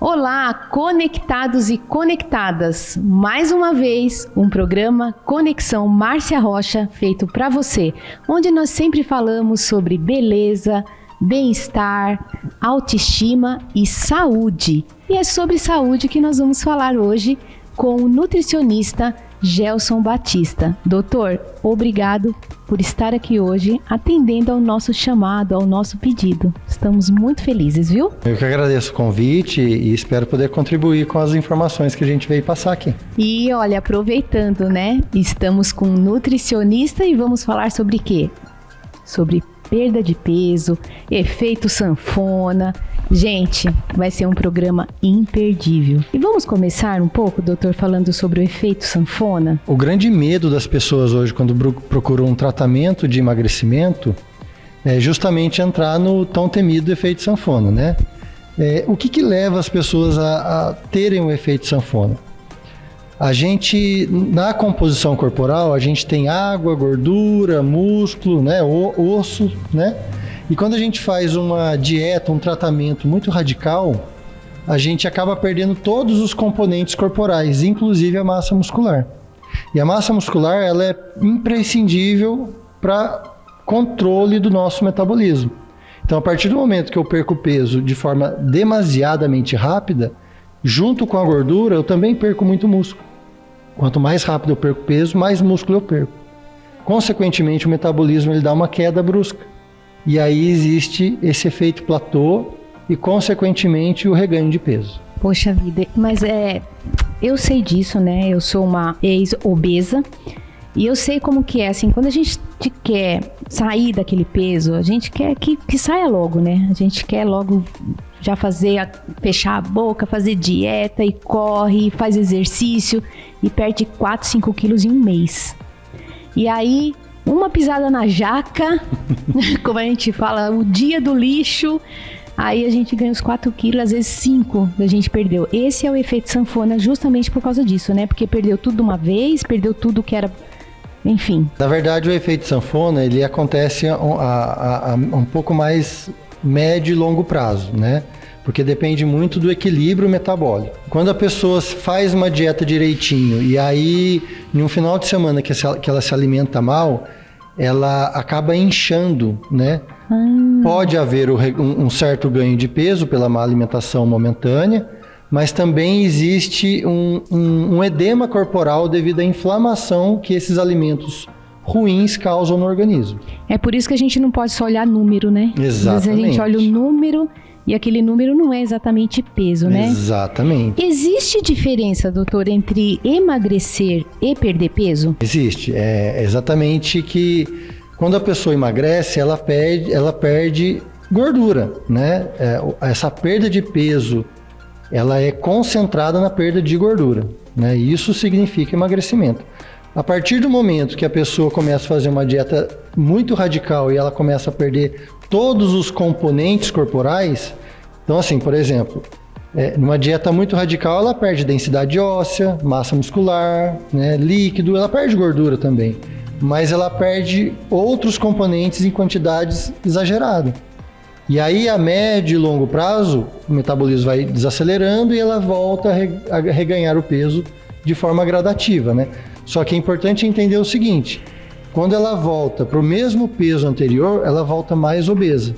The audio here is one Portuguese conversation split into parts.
Olá, conectados e conectadas. Mais uma vez, um programa Conexão Márcia Rocha feito para você, onde nós sempre falamos sobre beleza, bem-estar, autoestima e saúde. E é sobre saúde que nós vamos falar hoje com o nutricionista Gelson Batista. Doutor, obrigado por estar aqui hoje atendendo ao nosso chamado, ao nosso pedido. Estamos muito felizes, viu? Eu que agradeço o convite e espero poder contribuir com as informações que a gente veio passar aqui. E olha, aproveitando, né? Estamos com um nutricionista e vamos falar sobre quê? Sobre perda de peso, efeito sanfona. Gente, vai ser um programa imperdível. E vamos começar um pouco, doutor, falando sobre o efeito sanfona? O grande medo das pessoas hoje quando procuram um tratamento de emagrecimento é justamente entrar no tão temido efeito sanfona, né? O que leva as pessoas a terem o efeito sanfona? A gente, na composição corporal, a gente tem água, gordura, músculo, né, osso, né? E quando a gente faz uma dieta, um tratamento muito radical, a gente acaba perdendo todos os componentes corporais, inclusive a massa muscular. E a massa muscular, ela é imprescindível para controle do nosso metabolismo. Então, a partir do momento que eu perco peso de forma demasiadamente rápida, junto com a gordura, eu também perco muito músculo. Quanto mais rápido eu perco peso, mais músculo eu perco. Consequentemente, o metabolismo ele dá uma queda brusca. E aí existe esse efeito platô e, consequentemente, o reganho de peso. Poxa vida, mas eu sei disso, né? Eu sou uma ex-obesa e eu sei como que é, assim, quando a gente quer sair daquele peso, a gente quer que saia logo, né? A gente quer logo já fechar a boca, fazer dieta e corre, faz exercício e perde 4, 5 quilos em um mês. E aí, uma pisada na jaca, como a gente fala, o dia do lixo, aí a gente ganha os 4 quilos, às vezes 5 a gente perdeu. Esse é o efeito sanfona justamente por causa disso, né? Porque perdeu tudo de uma vez, perdeu tudo que era... Enfim. Na verdade, o efeito sanfona, ele acontece a um pouco mais médio e longo prazo, né? Porque depende muito do equilíbrio metabólico. Quando a pessoa faz uma dieta direitinho e aí, em um final de semana que ela se alimenta mal, ela acaba inchando, né? Pode haver um certo ganho de peso pela má alimentação momentânea, mas também existe um edema corporal devido à inflamação que esses alimentos ruins causam no organismo. É por isso que a gente não pode só olhar número, né? Exatamente. Às vezes a gente olha o número e aquele número não é exatamente peso, né? Exatamente. Existe diferença, doutor, entre emagrecer e perder peso? Existe. É exatamente que quando a pessoa emagrece, ela perde gordura, né? Essa perda de peso, ela é concentrada na perda de gordura, né? Isso significa emagrecimento. A partir do momento que a pessoa começa a fazer uma dieta muito radical e ela começa a perder todos os componentes corporais, então assim, por exemplo, numa dieta muito radical ela perde densidade óssea, massa muscular, né, líquido, ela perde gordura também, mas ela perde outros componentes em quantidades exageradas. E aí a médio e longo prazo o metabolismo vai desacelerando e ela volta a reganhar o peso de forma gradativa, né? Só que é importante entender o seguinte, quando ela volta para o mesmo peso anterior, ela volta mais obesa.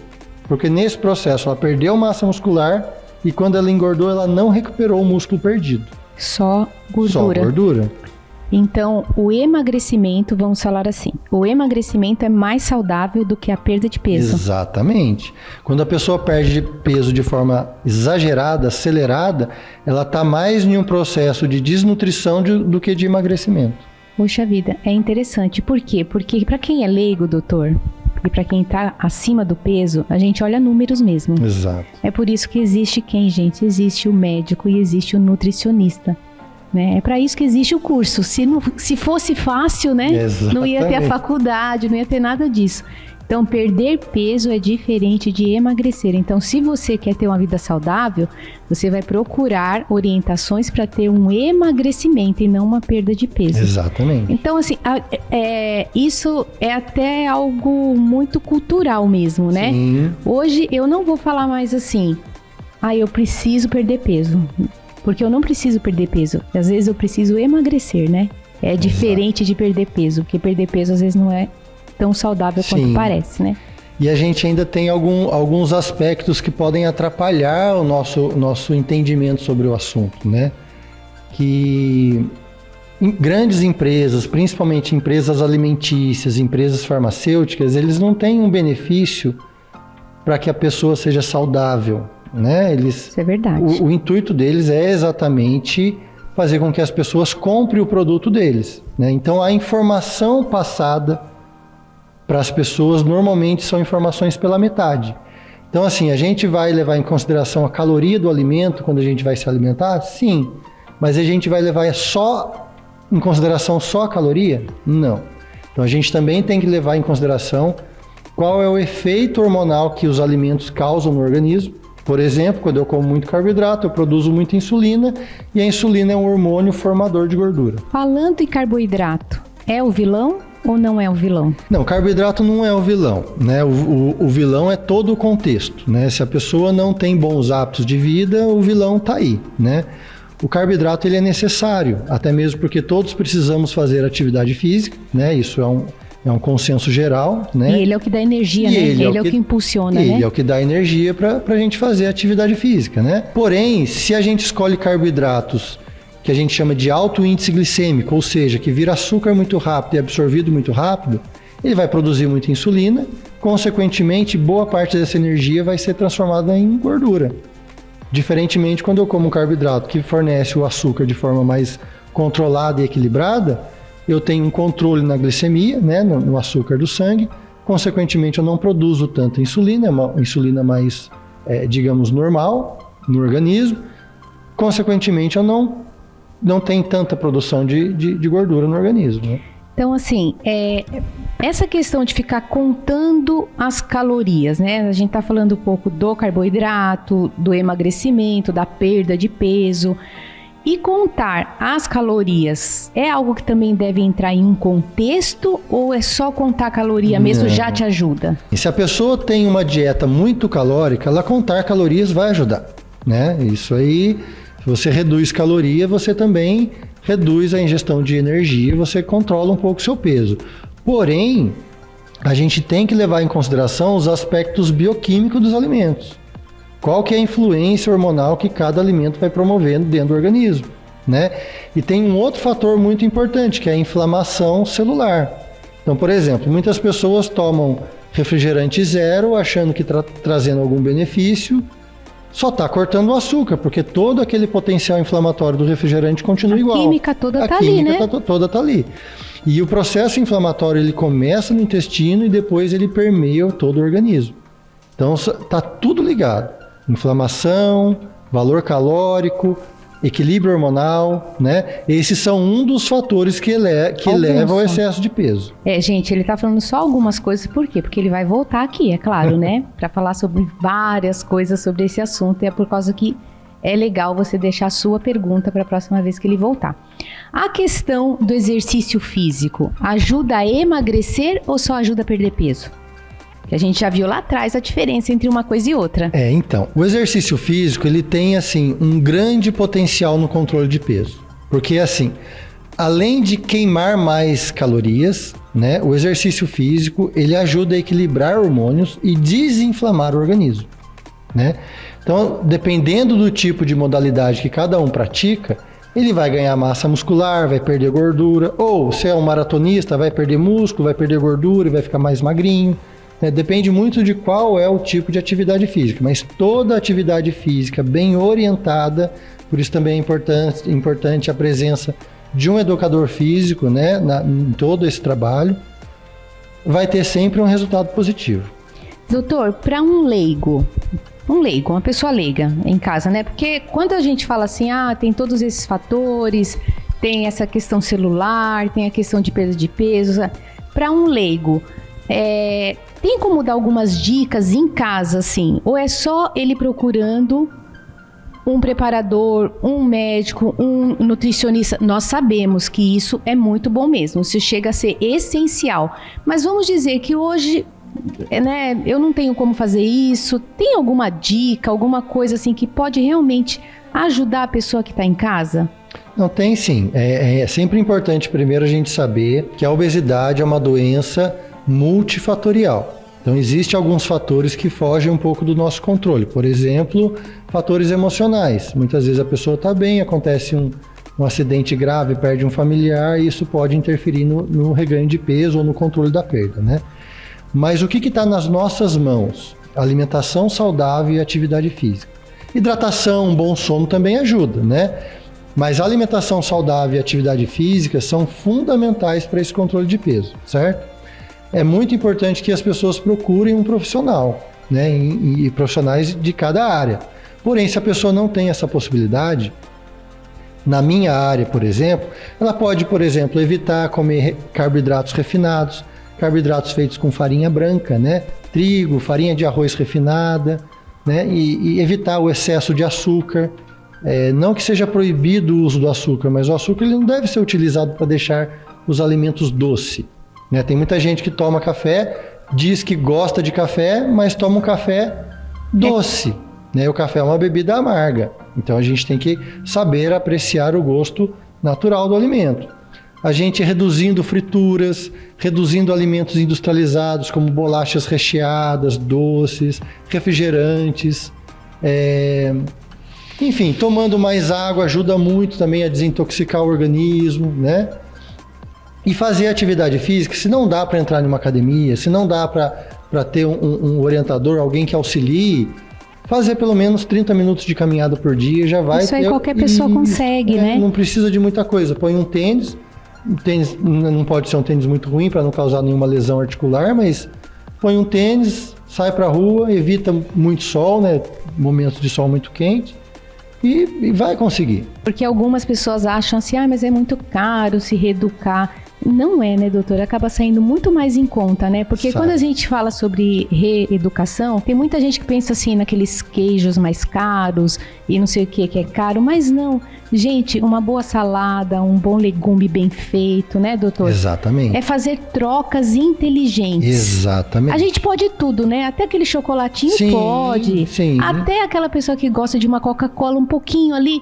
Porque nesse processo ela perdeu massa muscular e quando ela engordou, ela não recuperou o músculo perdido. Só gordura. Só gordura. Então, o emagrecimento, vamos falar assim, o emagrecimento é mais saudável do que a perda de peso. Exatamente. Quando a pessoa perde peso de forma exagerada, acelerada, ela está mais em um processo de desnutrição do que de emagrecimento. Poxa vida, é interessante. Por quê? Porque para quem é leigo, doutor, e para quem está acima do peso, a gente olha números mesmo. Exato. É por isso que existe quem, gente? Existe o médico e existe o nutricionista. Né? É para isso que existe o curso. Se fosse fácil, né? Não ia ter a faculdade, não ia ter nada disso. Então, perder peso é diferente de emagrecer. Então, se você quer ter uma vida saudável, você vai procurar orientações para ter um emagrecimento e não uma perda de peso. Exatamente. Então, assim, isso é até algo muito cultural mesmo, né? Sim. Hoje, eu não vou falar mais assim, eu preciso perder peso. Porque eu não preciso perder peso. Às vezes eu preciso emagrecer, né? É diferente de perder peso, porque perder peso às vezes não é tão saudável quanto parece, né? E a gente ainda tem alguns aspectos que podem atrapalhar o nosso entendimento sobre o assunto, né? Que grandes empresas, principalmente empresas alimentícias, empresas farmacêuticas, eles não têm um benefício para que a pessoa seja saudável, né? Isso é verdade. O intuito deles é exatamente fazer com que as pessoas comprem o produto deles, né? Então, a informação passada para as pessoas normalmente são informações pela metade. Então, assim, a gente vai levar em consideração a caloria do alimento quando a gente vai se alimentar? Sim. Mas a gente vai levar em consideração só a caloria? Não. Então, a gente também tem que levar em consideração qual é o efeito hormonal que os alimentos causam no organismo. Por exemplo, quando eu como muito carboidrato, eu produzo muita insulina, e a insulina é um hormônio formador de gordura. Falando em carboidrato, é o vilão ou não é o vilão? Não, carboidrato não é o vilão, né? O vilão é todo o contexto, né? Se a pessoa não tem bons hábitos de vida, o vilão está aí, né? O carboidrato ele é necessário, até mesmo porque todos precisamos fazer atividade física, né? Isso é um consenso geral, né? E ele é o que dá energia, né? Ele é o que impulsiona, né? Ele é o que dá energia para a gente fazer atividade física, né? Porém, se a gente escolhe carboidratos que a gente chama de alto índice glicêmico, ou seja, que vira açúcar muito rápido e é absorvido muito rápido, ele vai produzir muita insulina, consequentemente, boa parte dessa energia vai ser transformada em gordura. Diferentemente, quando eu como um carboidrato que fornece o açúcar de forma mais controlada e equilibrada, eu tenho um controle na glicemia, né, no açúcar do sangue, consequentemente eu não produzo tanta insulina, é uma insulina mais, digamos, normal no organismo, consequentemente eu não tenho tanta produção de gordura no organismo, né? Então, assim, essa questão de ficar contando as calorias, né? A gente tá falando um pouco do carboidrato, do emagrecimento, da perda de peso. E contar as calorias é algo que também deve entrar em um contexto, ou é só contar a caloria mesmo já te ajuda? E se a pessoa tem uma dieta muito calórica, ela contar calorias vai ajudar, né? Isso aí, se você reduz caloria, você também reduz a ingestão de energia, você controla um pouco o seu peso. Porém, a gente tem que levar em consideração os aspectos bioquímicos dos alimentos. Qual que é a influência hormonal que cada alimento vai promovendo dentro do organismo, né? E tem um outro fator muito importante, que é a inflamação celular. Então, por exemplo, muitas pessoas tomam refrigerante zero, achando que trazendo algum benefício, só está cortando o açúcar, porque todo aquele potencial inflamatório do refrigerante continua igual. A química toda está ali, né? Toda está ali. E o processo inflamatório, ele começa no intestino e depois ele permeia todo o organismo. Então, está tudo ligado. Inflamação, valor calórico, equilíbrio hormonal, né? Esses são um dos fatores que levam ao excesso de peso. Gente, ele tá falando só algumas coisas, por quê? Porque ele vai voltar aqui, é claro, né? Para falar sobre várias coisas sobre esse assunto, e é por causa que é legal você deixar a sua pergunta para a próxima vez que ele voltar. A questão do exercício físico, ajuda a emagrecer ou só ajuda a perder peso? Que a gente já viu lá atrás a diferença entre uma coisa e outra. Então, o exercício físico, ele tem, assim, um grande potencial no controle de peso. Porque, assim, além de queimar mais calorias, né, o exercício físico, ele ajuda a equilibrar hormônios e desinflamar o organismo, né? Então, dependendo do tipo de modalidade que cada um pratica, ele vai ganhar massa muscular, vai perder gordura, ou se é um maratonista, vai perder músculo, vai perder gordura e vai ficar mais magrinho. Depende muito de qual é o tipo de atividade física, mas toda atividade física bem orientada, por isso também é importante a presença de um educador físico, né, em todo esse trabalho, vai ter sempre um resultado positivo. Doutor, para um leigo, uma pessoa leiga em casa, né? Porque quando a gente fala assim, tem todos esses fatores, tem essa questão celular, tem a questão de perda de peso, para um leigo, tem como dar algumas dicas em casa, assim? Ou é só ele procurando um preparador, um médico, um nutricionista? Nós sabemos que isso é muito bom mesmo, isso chega a ser essencial. Mas vamos dizer que hoje né, eu não tenho como fazer isso. Tem alguma dica, alguma coisa assim que pode realmente ajudar a pessoa que está em casa? Não, tem sim. É sempre importante primeiro a gente saber que a obesidade é uma doença multifatorial. Então, existem alguns fatores que fogem um pouco do nosso controle. Por exemplo, fatores emocionais. Muitas vezes a pessoa está bem, acontece um acidente grave, perde um familiar, e isso pode interferir no reganho de peso ou no controle da perda, né? Mas o que está nas nossas mãos? Alimentação saudável e atividade física. Hidratação, um bom sono também ajuda, né? Mas a alimentação saudável e atividade física são fundamentais para esse controle de peso, certo? É muito importante que as pessoas procurem um profissional, né? E profissionais de cada área. Porém, se a pessoa não tem essa possibilidade, na minha área, por exemplo, ela pode, por exemplo, evitar comer carboidratos refinados, carboidratos feitos com farinha branca, né? Trigo, farinha de arroz refinada, né? E evitar o excesso de açúcar. Não que seja proibido o uso do açúcar, mas o açúcar ele não deve ser utilizado para deixar os alimentos doces, né? Tem muita gente que toma café, diz que gosta de café, mas toma um café doce, né? O café é uma bebida amarga, então a gente tem que saber apreciar o gosto natural do alimento. A gente reduzindo frituras, reduzindo alimentos industrializados como bolachas recheadas, doces, refrigerantes, enfim, tomando mais água ajuda muito também a desintoxicar o organismo, né? E fazer atividade física, se não dá para entrar em uma academia, se não dá para ter um orientador, alguém que auxilie, fazer pelo menos 30 minutos de caminhada por dia já vai... Isso aí qualquer pessoa consegue, né? Não precisa de muita coisa. Põe um tênis não pode ser um tênis muito ruim para não causar nenhuma lesão articular, mas põe um tênis, sai para a rua, evita muito sol, né? Momentos de sol muito quente. E vai conseguir. Porque algumas pessoas acham assim, mas é muito caro se reeducar. Não é, né, doutora? Acaba saindo muito mais em conta, né? Porque quando a gente fala sobre reeducação, tem muita gente que pensa assim naqueles queijos mais caros e não sei o que é caro, mas não. Gente, uma boa salada, um bom legume bem feito, né, doutor? Exatamente. É fazer trocas inteligentes. Exatamente. A gente pode tudo, né? Até aquele chocolatinho pode. Sim. Até aquela pessoa que gosta de uma Coca-Cola um pouquinho ali,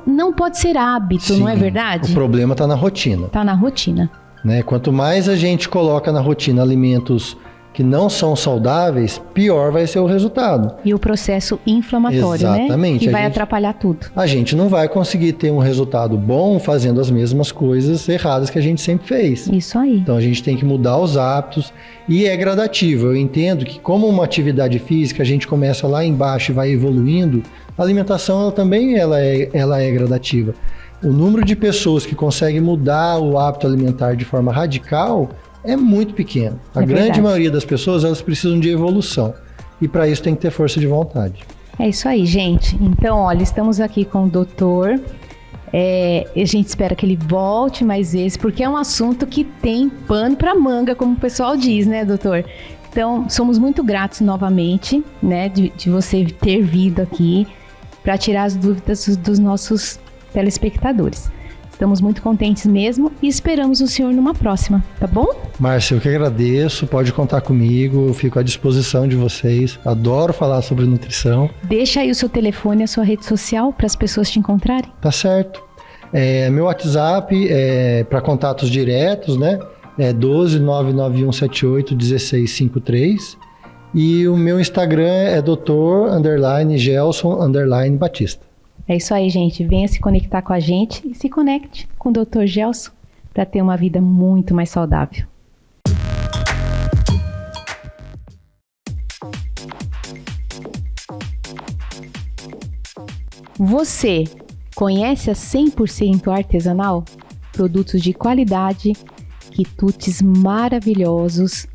não pode ser hábito, não é verdade? O problema está na rotina. Está na rotina. Né? Quanto mais a gente coloca na rotina alimentos que não são saudáveis, pior vai ser o resultado. E o processo inflamatório, exatamente, né? Que vai atrapalhar tudo. A gente não vai conseguir ter um resultado bom fazendo as mesmas coisas erradas que a gente sempre fez. Isso aí. Então a gente tem que mudar os hábitos e é gradativo. Eu entendo que como uma atividade física, a gente começa lá embaixo e vai evoluindo, a alimentação ela é gradativa. O número de pessoas que conseguem mudar o hábito alimentar de forma radical é muito pequeno. A grande maioria das pessoas, elas precisam de evolução. E para isso tem que ter força de vontade. É isso aí, gente. Então, olha, estamos aqui com o doutor. A gente espera que ele volte mais vezes, porque é um assunto que tem pano para manga, como o pessoal diz, né, doutor? Então, somos muito gratos novamente, né, de você ter vindo aqui para tirar as dúvidas dos nossos telespectadores. Estamos muito contentes mesmo e esperamos o senhor numa próxima, tá bom? Márcia, eu que agradeço, pode contar comigo, eu fico à disposição de vocês, adoro falar sobre nutrição. Deixa aí o seu telefone e a sua rede social para as pessoas te encontrarem. Tá certo. Meu WhatsApp é para contatos diretos, né? É 12991781653 e o meu Instagram é Dr.Gelson_Batista. É isso aí, gente. Venha se conectar com a gente e se conecte com o Dr. Gelson para ter uma vida muito mais saudável. Você conhece a 100% Artesanal? Produtos de qualidade, quitutes maravilhosos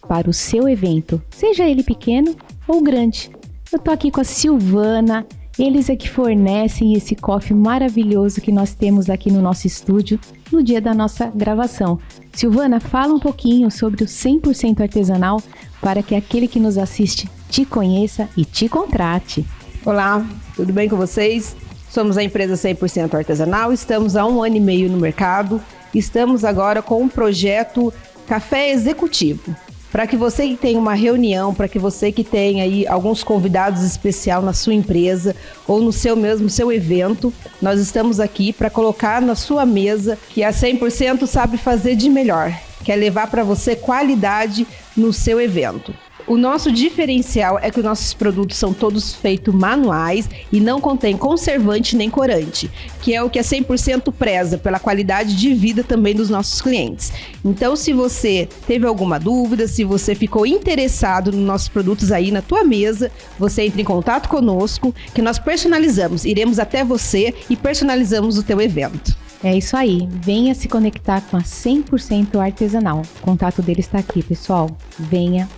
para o seu evento, seja ele pequeno ou grande. Eu tô aqui com a Silvana. Eles é que fornecem esse coffee maravilhoso que nós temos aqui no nosso estúdio no dia da nossa gravação. Silvana, fala um pouquinho sobre o 100% artesanal para que aquele que nos assiste te conheça e te contrate. Olá, tudo bem com vocês? Somos a empresa 100% artesanal, estamos há 1 ano e meio no mercado. Estamos agora com um projeto Café Executivo. Para que você que tem uma reunião, para que você que tem aí alguns convidados especiais na sua empresa ou no seu evento, nós estamos aqui para colocar na sua mesa que a 100% sabe fazer de melhor, quer levar para você qualidade no seu evento. O nosso diferencial é que os nossos produtos são todos feitos manuais e não contém conservante nem corante, que é o que a 100% preza pela qualidade de vida também dos nossos clientes. Então, se você teve alguma dúvida, se você ficou interessado nos nossos produtos aí na tua mesa, você entra em contato conosco, que nós personalizamos, iremos até você e personalizamos o teu evento. É isso aí, venha se conectar com a 100% Artesanal. O contato dele está aqui, pessoal. Venha.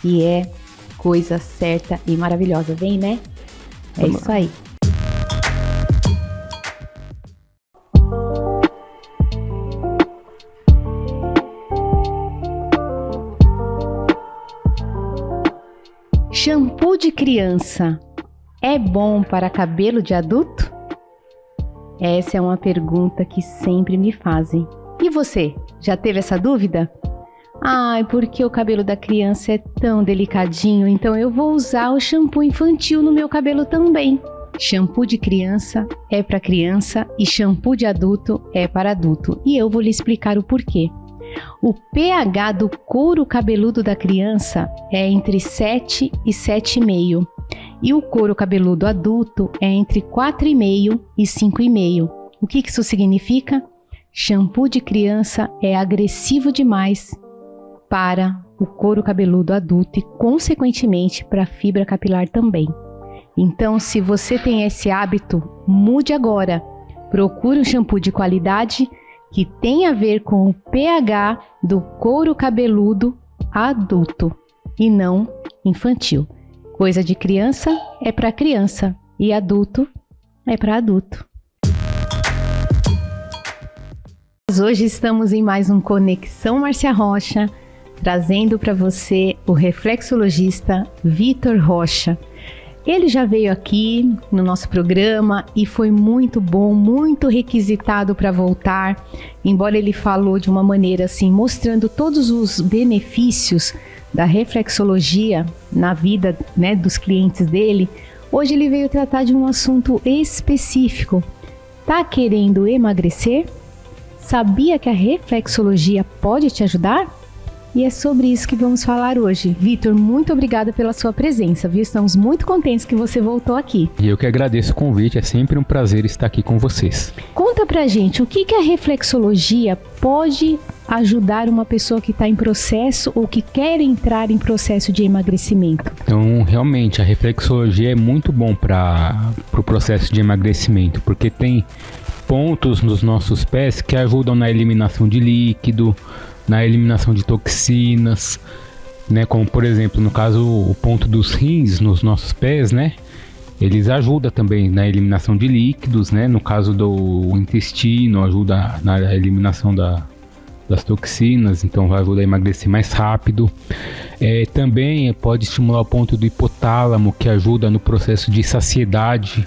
E é coisa certa e maravilhosa. Vem, né? É Vamos isso lá. aí. Shampoo de criança é bom para cabelo de adulto? Essa é uma pergunta que sempre me fazem. E você, já teve essa dúvida? Ai, porque o cabelo da criança é tão delicadinho, então eu vou usar o shampoo infantil no meu cabelo também. Shampoo de criança é para criança e shampoo de adulto é para adulto. E eu vou lhe explicar o porquê. O pH do couro cabeludo da criança é entre 7 e 7,5 e o couro cabeludo adulto é entre 4,5 e 5,5. O que isso significa? Shampoo de criança é agressivo demais para o couro cabeludo adulto e, consequentemente, para a fibra capilar também. Então, se você tem esse hábito, mude agora. Procure um shampoo de qualidade que tem a ver com o pH do couro cabeludo adulto e não infantil. Coisa de criança é para criança e adulto é para adulto. Hoje estamos em mais um Conexão Márcia Rocha, trazendo para você o reflexologista Vitor Rocha. Ele já veio aqui no nosso programa e foi muito bom, muito requisitado para voltar, embora ele falou de uma maneira assim, mostrando todos os benefícios da reflexologia na vida, né, dos clientes dele. Hoje ele veio tratar de um assunto específico. Tá querendo emagrecer? Sabia que a reflexologia pode te ajudar? E é sobre isso que vamos falar hoje. Vitor, muito obrigada pela sua presença, viu? Estamos muito contentes que você voltou aqui. E eu que agradeço o convite, é sempre um prazer estar aqui com vocês. Conta pra gente, o que a reflexologia pode ajudar uma pessoa que está em processo ou que quer entrar em processo de emagrecimento? Então, realmente, a reflexologia é muito bom para o processo de emagrecimento, porque tem pontos nos nossos pés que ajudam na eliminação de líquido, na eliminação de toxinas, né? Como, por exemplo, no caso, o ponto dos rins nos nossos pés, né? Eles ajudam também na eliminação de líquidos, né? No caso do intestino, ajuda na eliminação das toxinas, então vai ajudar a emagrecer mais rápido. Também pode estimular o ponto do hipotálamo, que ajuda no processo de saciedade.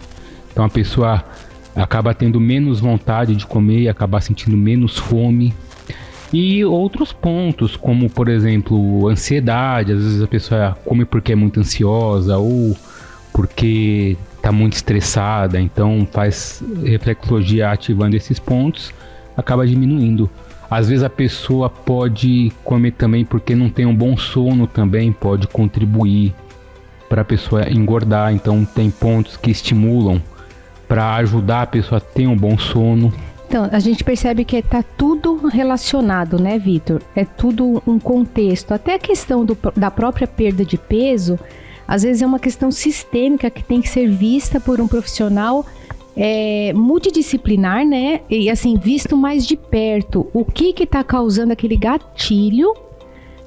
Então a pessoa acaba tendo menos vontade de comer e acaba sentindo menos fome. E outros pontos, como por exemplo, ansiedade. Às vezes a pessoa come porque é muito ansiosa ou porque está muito estressada, então faz reflexologia ativando esses pontos, acaba diminuindo. Às vezes a pessoa pode comer também porque não tem um bom sono, também pode contribuir para a pessoa engordar. Então tem pontos que estimulam para ajudar a pessoa a ter um bom sono. Então, a gente percebe que está tudo relacionado, né, Vitor? É tudo um contexto. Até a questão da própria perda de peso, às vezes é uma questão sistêmica que tem que ser vista por um profissional multidisciplinar, né? E assim, visto mais de perto. O que está causando aquele gatilho?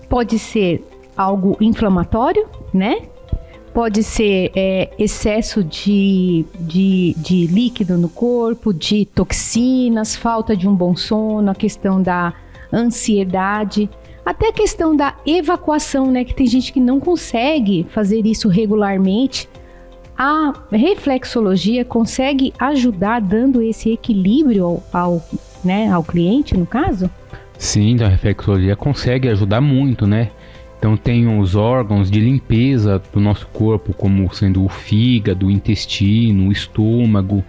Pode ser algo inflamatório, né? Pode ser excesso de líquido no corpo, de toxinas, falta de um bom sono, a questão da ansiedade, até a questão da evacuação, né? Que tem gente que não consegue fazer isso regularmente. A reflexologia consegue ajudar dando esse equilíbrio ao cliente, no caso? Sim, a reflexologia consegue ajudar muito, né? Então tem os órgãos de limpeza do nosso corpo, como sendo o fígado, o intestino, o estômago.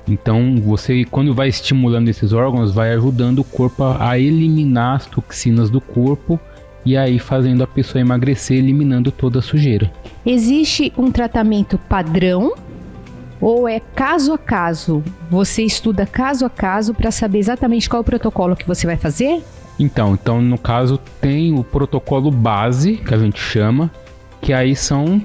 Então você, quando vai estimulando esses órgãos, vai ajudando o corpo a eliminar as toxinas do corpo e aí fazendo a pessoa emagrecer, eliminando toda a sujeira. Existe um tratamento padrão ou é caso a caso? Você estuda caso a caso para saber exatamente qual é o protocolo que você vai fazer? Então no caso tem o protocolo base, que a gente chama, que aí são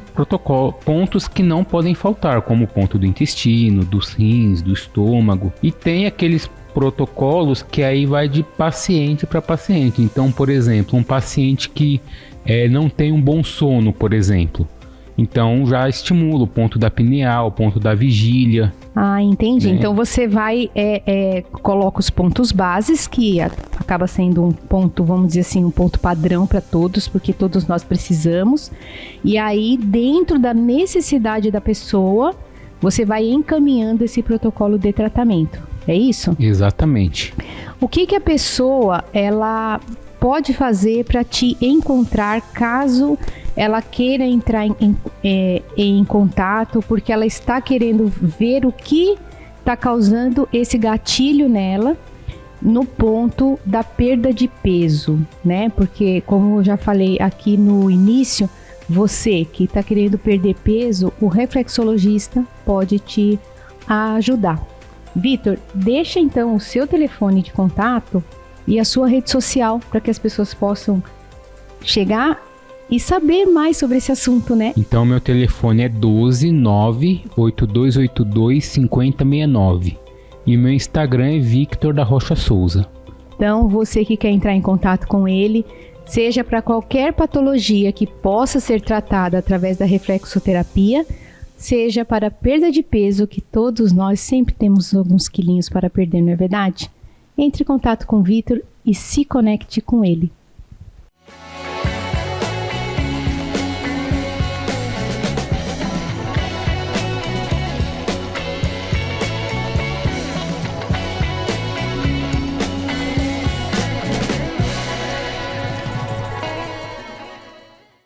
pontos que não podem faltar, como o ponto do intestino, dos rins, do estômago. E tem aqueles protocolos que aí vai de paciente para paciente. Então, por exemplo, um paciente que não tem um bom sono, por exemplo. Então já estimula o ponto da pineal, o ponto da vigília. Ah, entendi. Né? Então você vai, coloca os pontos bases, que acaba sendo um ponto, vamos dizer assim, um ponto padrão para todos, porque todos nós precisamos. E aí, dentro da necessidade da pessoa, você vai encaminhando esse protocolo de tratamento. É isso? Exatamente. O que a pessoa, ela pode fazer para te encontrar caso ela queira entrar em contato, porque ela está querendo ver o que está causando esse gatilho nela no ponto da perda de peso, né? Porque, como eu já falei aqui no início, você que está querendo perder peso, o reflexologista pode te ajudar. Vitor, deixa então o seu telefone de contato e a sua rede social para que as pessoas possam chegar e saber mais sobre esse assunto, né? Então meu telefone é 12 98282 5069 e meu Instagram é Victor da Rocha Souza. Então você que quer entrar em contato com ele, seja para qualquer patologia que possa ser tratada através da reflexoterapia, seja para perda de peso, que todos nós sempre temos alguns quilinhos para perder, não é verdade? Entre em contato com o Vitor e se conecte com ele.